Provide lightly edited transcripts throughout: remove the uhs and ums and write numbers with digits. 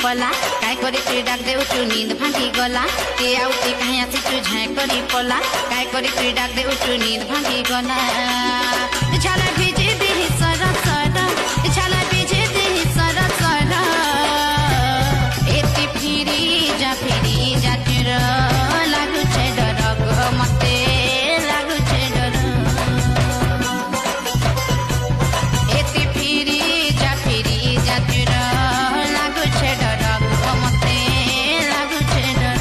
पला काय करी तू डाक देउचु नींद भांगी गला के आउती कहीं आसी तू झाय करी पला काय करी तू डाक देउचु नींद भांगी गला छाला भिजे देहि सर सर छाला भिजे देहि सर सर एति फिरी जा तिर लागु छे डर ग मते लागु छे डर एति फिरी जा तिर लागु छे डर ग मते लागु छे डर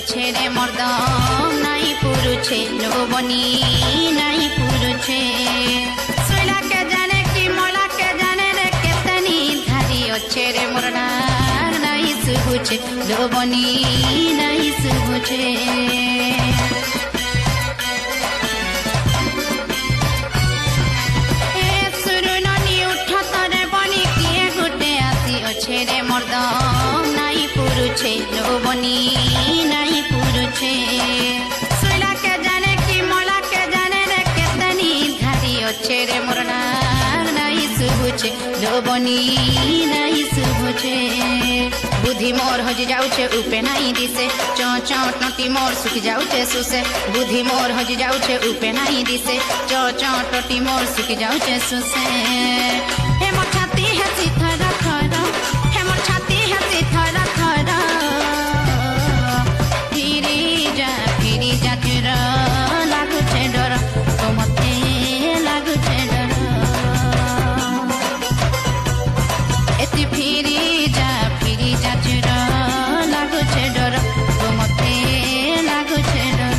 छेरे मर्दम नहीं पुरुछे लोबनी नहीं पुरुछे सोला के जाने की मोला के जाने रे केतनी धारी छेरे मोरना नहीं सुबुछे लोबनी नहीं सुबुछे छेरे मर्दम नहीं पुरुछे लोबनी नहीं पुरुछे सोला के जाने की मोला के जाने रे केतनी धारी छेरे मोरना नहीं सुबुछे लोबनी नहीं सुबुछे बुद्धि मोर हज जाउछे उपे नहीं दिसे चौट टोटी मोर सुखी जाउछे सुसे बुद्धि मोर हज जाउछे उपे नहीं दिसे चौट टोटी मोर सुखी जाउछे सुसे हे मोर छाती है थर थर हे मोर छाती है थर थर फिरी जा तिर लागु छे डर तो मते लागु छे डर एति फिरी जा तिर लागु छे डर तो मते लागु छे डर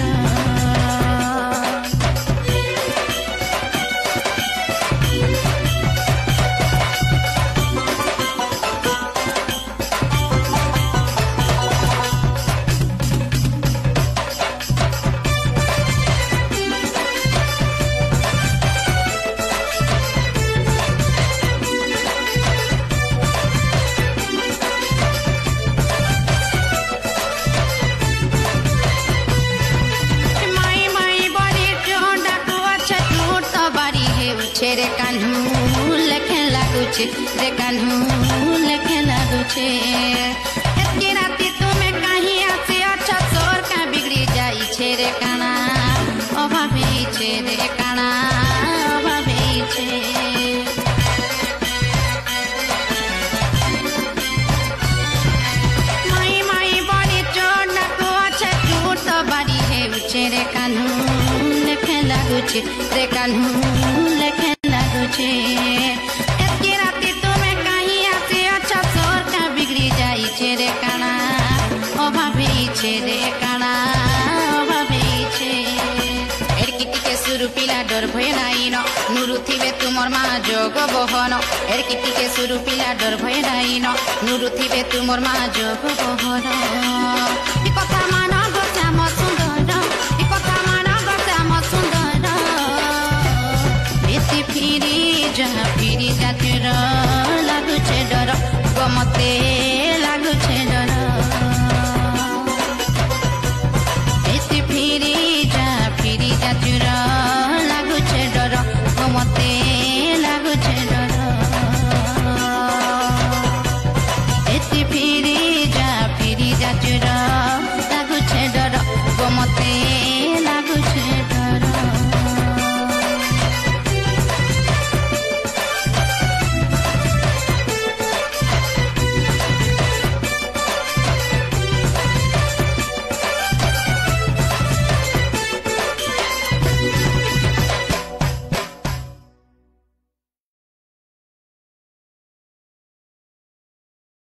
रे कान्हू लेखे लागुछे रे कान्हू लेखे लागुछे एतकी राती तुमे कहीं आसे अच्छा सोर का बिगड़ी जाई छे रे काना अभावी छे रे काना अभावी छे माई बड़ी चोर ना को अच्छा झूठ तो बारी है छे रे कान्हू लेखे लागुछे रे कान्हू लेखे एतकी राती तुमे कहीं आसे अच्छा सोर का बिगड़ी जाई छे रे काना अभावी छे रे काना अभावी छे एरकिटी के सुरु पिला डर भय नाइन नुरुथिबे तुमर मा जोग बहन एरकिटी के सुरु पिला डर भय नाइन नुरुथिबे तुमर मा जोग बहन ई कथा मान गसा म सुंदर ई कथा मान गसा म सुंदर फिरी जा तिर लागु छे डर ग मते